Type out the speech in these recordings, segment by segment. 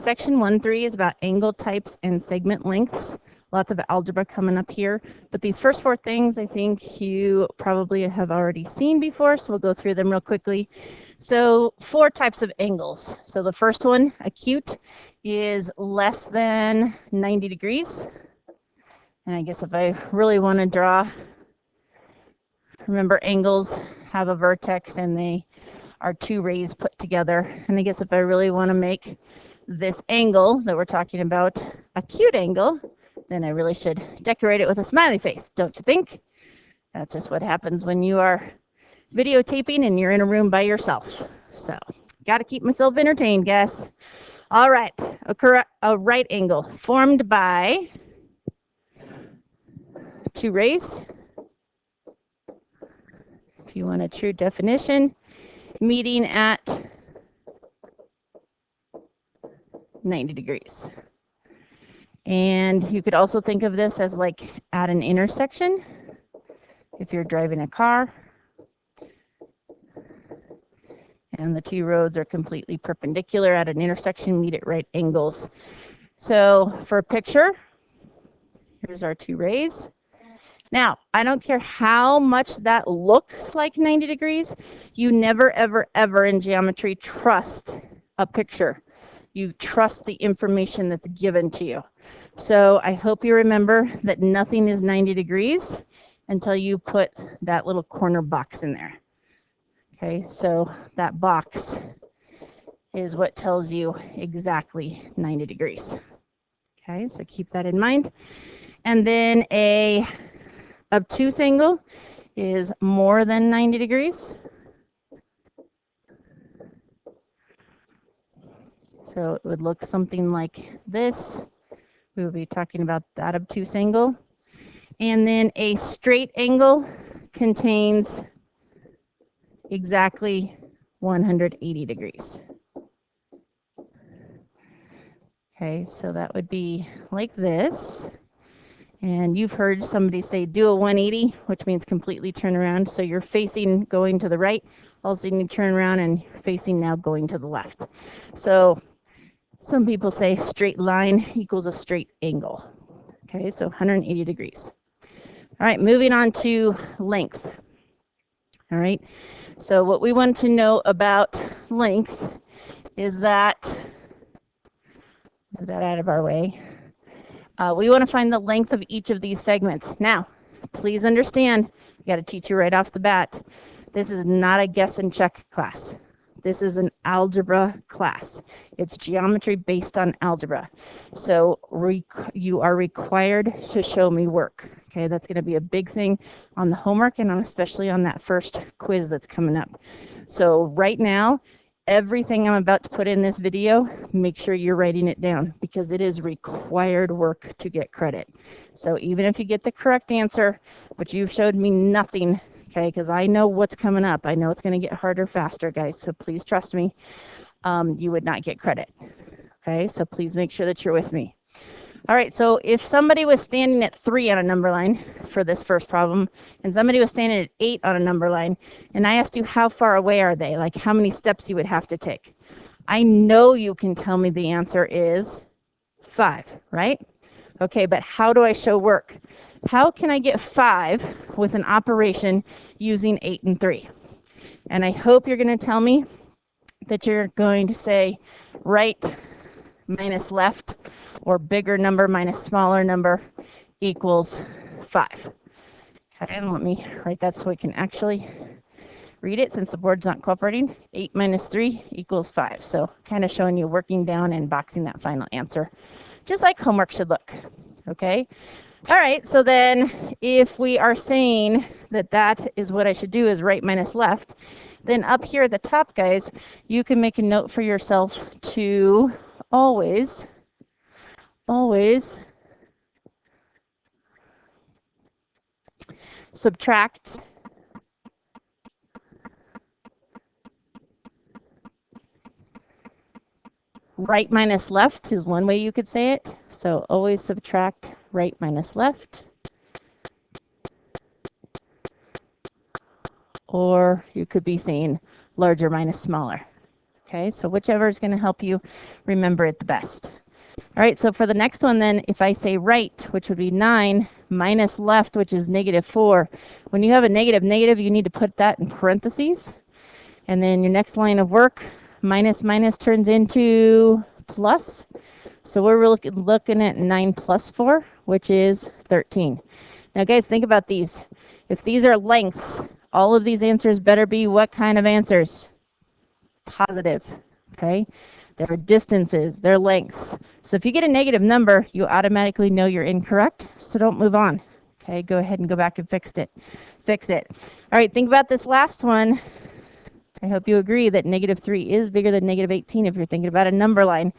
Section 1.3 is about angle types and segment lengths. Lots of algebra coming up here, but these first four things I think you probably have already seen before, so we'll go through them real quickly. So 4 types of angles. So the first one, acute, is less than 90 degrees. And I guess if I really want to draw, remember angles have a vertex and they are 2 rays put together. And I guess if I really want to make this angle that we're talking about acute angle, then I really should decorate it with a smiley face, don't you think? That's just what happens when you are videotaping and you're in a room by yourself. So, got to keep myself entertained, guys. All right, a right angle formed by 2 rays. If you want a true definition, meeting at 90 degrees. And you could also think of this as like at an intersection. If you're driving a car and the 2 roads are completely perpendicular at an intersection, meet at right angles. So for a picture, here's our 2 rays. Now, I don't care how much that looks like 90 degrees, you never, ever, ever in geometry trust a picture. You trust the information that's given to you. So I hope you remember that nothing is 90 degrees until you put that little corner box in there. Okay, so that box is what tells you exactly 90 degrees. Okay, so keep that in mind. And then a obtuse angle is more than 90 degrees. So it would look something like this. We would be talking about that obtuse angle. And then a straight angle contains exactly 180 degrees. Okay, so that would be like this. And you've heard somebody say do a 180, which means completely turn around. So you're facing going to the right. Also, you need to turn around and you're facing now going to the left. So some people say straight line equals a straight angle. Okay, so 180 degrees. All right, moving on to length. All right, so what we want to know about length is that, move that out of our way. We want to find the length of each of these segments. Now, please understand, I got to teach you right off the bat, this is not a guess and check class. This is an algebra class. It's geometry based on algebra. So you are required to show me work. Okay, that's going to be a big thing on the homework and especially on that first quiz that's coming up. So right now, everything I'm about to put in this video, make sure you're writing it down because it is required work to get credit. So even if you get the correct answer, but you've showed me nothing, okay, because I know what's coming up. I know it's going to get harder faster, guys, so please trust me. You would not get credit. Okay, so please make sure that you're with me. All right, so if somebody was standing at 3 on a number line for this first problem, and somebody was standing at 8 on a number line, and I asked you how far away are they, like how many steps you would have to take. I know you can tell me the answer is 5, right? Okay, but how do I show work? How can I get 5 with an operation using 8 and 3? And I hope you're going to tell me that you're going to say right minus left, or bigger number minus smaller number equals 5. Okay, and let me write that so we can actually read it since the board's not cooperating. 8 minus 3 equals 5. So kind of showing you working down and boxing that final answer, just like homework should look. Okay. All right, so then if we are saying that that is what I should do is right minus left, then up here at the top, guys, you can make a note for yourself to always subtract right minus left is one way you could say it. So always subtract right minus left. Or you could be saying larger minus smaller. Okay, so whichever is going to help you remember it the best. All right, so for the next one then, if I say right, which would be 9, minus left, which is negative 4, when you have a negative negative, you need to put that in parentheses. And then your next line of work, minus minus turns into plus. So we're looking at 9 plus 4, which is 13. Now guys, think about these. If these are lengths, all of these answers better be what kind of answers? Positive, okay? They're distances, they're lengths. So if you get a negative number, you automatically know you're incorrect, so don't move on. Okay, go ahead and go back and fix it. All right, think about this last one. I hope you agree that negative 3 is bigger than negative 18 if you're thinking about a number line.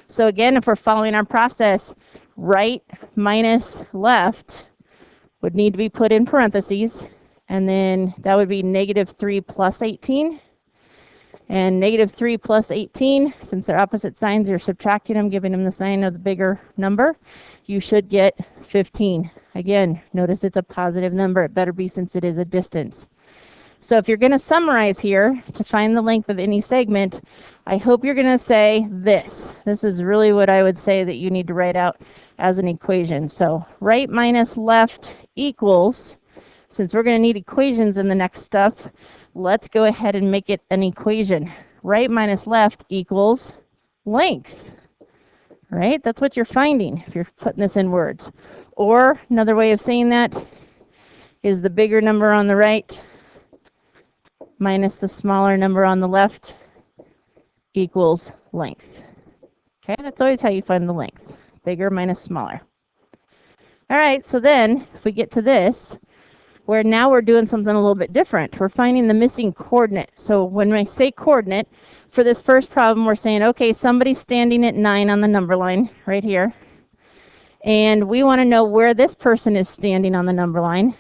So again, if we're following our process, right minus left would need to be put in parentheses, and then that would be negative 3 plus 18. And negative 3 plus 18, since they're opposite signs, you're subtracting them, giving them the sign of the bigger number. You should get 15. Again, notice it's a positive number. It better be, since it is a distance. So if you're going to summarize here to find the length of any segment, I hope you're going to say this. This is really what I would say that you need to write out as an equation. So right minus left equals, since we're going to need equations in the next stuff, let's go ahead and make it an equation. Right minus left equals length. Right? That's what you're finding if you're putting this in words. Or another way of saying that is the bigger number on the right minus the smaller number on the left equals length. Okay, that's always how you find the length. Bigger minus smaller. All right, so then if we get to this, where now we're doing something a little bit different. We're finding the missing coordinate. So when I say coordinate, for this first problem, we're saying, okay, somebody's standing at 9 on the number line right here. And we want to know where this person is standing on the number line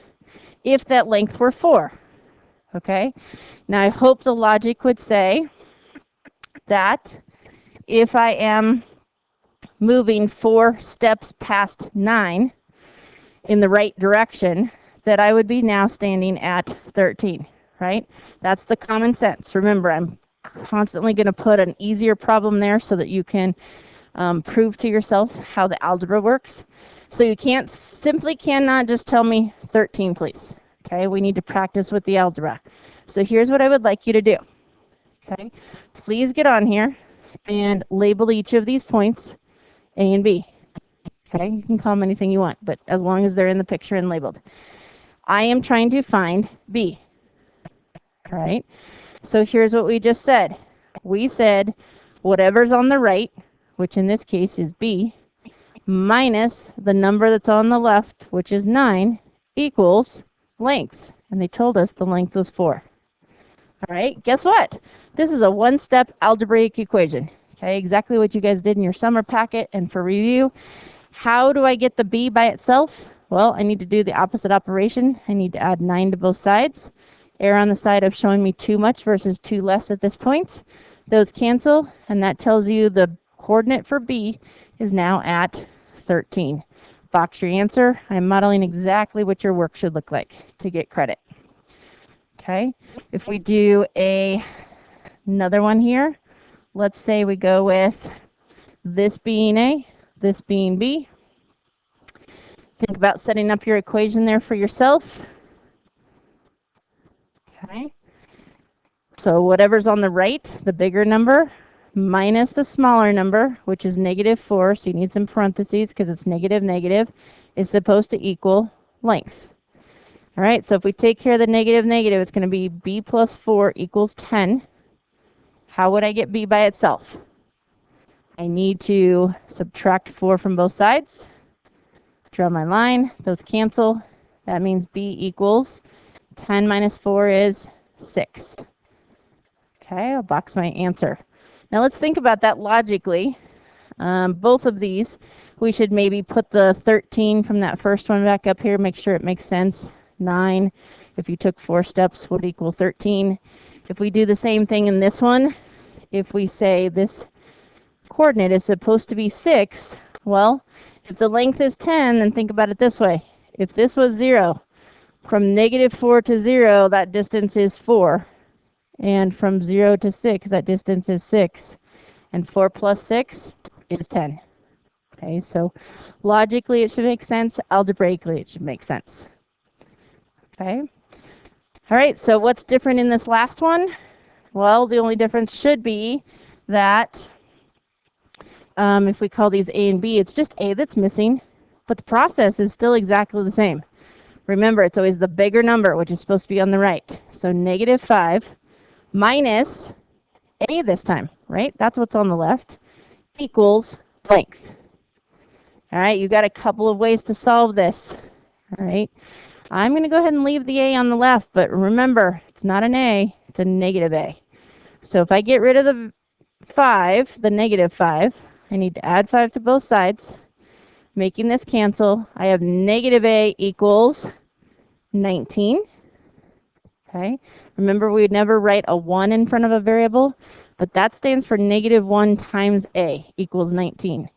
if that length were 4. Okay, now I hope the logic would say that if I am moving 4 steps past 9 in the right direction, that I would be now standing at 13, right? That's the common sense. Remember, I'm constantly going to put an easier problem there so that you can prove to yourself how the algebra works. So you cannot just tell me 13, please. Okay, we need to practice with the algebra. So here's what I would like you to do. Okay, please get on here and label each of these points A and B. Okay, you can call them anything you want, but as long as they're in the picture and labeled. I am trying to find B. All right, so here's what we just said. We said whatever's on the right, which in this case is B, minus the number that's on the left, which is 9, equals length. And they told us the length was 4. All right, guess what? This is a one-step algebraic equation. Okay, exactly what you guys did in your summer packet. And for review, how do I get the B by itself? Well, I need to do the opposite operation. I need to add 9 to both sides. Err on the side of showing me too much versus too less at this point. Those cancel, and that tells you the coordinate for B is now at 13. Box your answer. I'm modeling exactly what your work should look like to get credit. Okay, if we do another one here, let's say we go with this being A, this being B. Think about setting up your equation there for yourself. Okay, so whatever's on the right, the bigger number, minus the smaller number, which is negative 4, so you need some parentheses because it's negative negative, is supposed to equal length. All right, so if we take care of the negative negative, it's going to be B plus 4 equals 10. How would I get B by itself? I need to subtract 4 from both sides. Draw my line. Those cancel. That means B equals 10 minus 4 is 6. Okay, I'll box my answer. Now let's think about that logically. Both of these, we should maybe put the 13 from that first one back up here, make sure it makes sense. 9, if you took 4 steps, would equal 13. If we do the same thing in this one, if we say this coordinate is supposed to be 6, well, if the length is 10, then think about it this way. If this was 0, from negative 4 to 0, that distance is 4. And from 0 to 6, that distance is 6. And 4 plus 6 is 10. Okay, so logically it should make sense. Algebraically it should make sense. Okay. All right, so what's different in this last one? Well, the only difference should be that if we call these A and B, it's just A that's missing, but the process is still exactly the same. Remember, it's always the bigger number, which is supposed to be on the right. So -5 minus A this time, right? That's what's on the left, equals length. All right, you got a couple of ways to solve this. All right, I'm going to go ahead and leave the A on the left, but remember, it's not an A, it's a negative A. So if I get rid of the 5, the -5, I need to add 5 to both sides, making this cancel. I have negative A equals 19. Okay, remember we would never write a 1 in front of a variable, but that stands for -1 times A equals 19.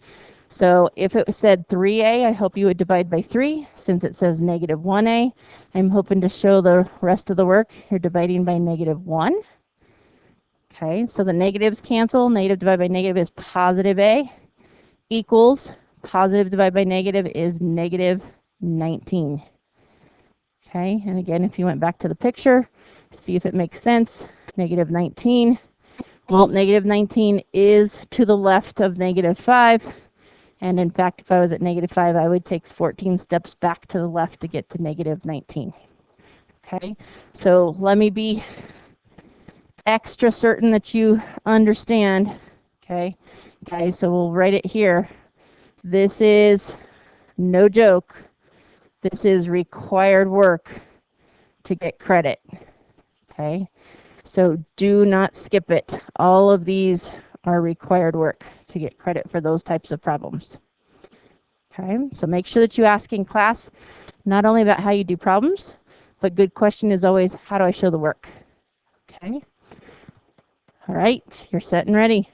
So if it said 3A, I hope you would divide by 3. Since it says -1A, I'm hoping to show the rest of the work. You're dividing by -1. Okay, so the negatives cancel. Negative divided by negative is positive A equals positive divided by negative is -19. Okay, and again, if you went back to the picture, see if it makes sense. -19. Well, -19 is to the left of -5. And in fact, if I was at -5, I would take 14 steps back to the left to get to -19. Okay, so let me be extra certain that you understand. Okay, guys, so we'll write it here. This is no joke. This is required work to get credit. Okay, so do not skip it. All of these are required work to get credit for those types of problems. Okay, so make sure that you ask in class not only about how you do problems, but good question is always, how do I show the work? Okay. All right, you're set and ready.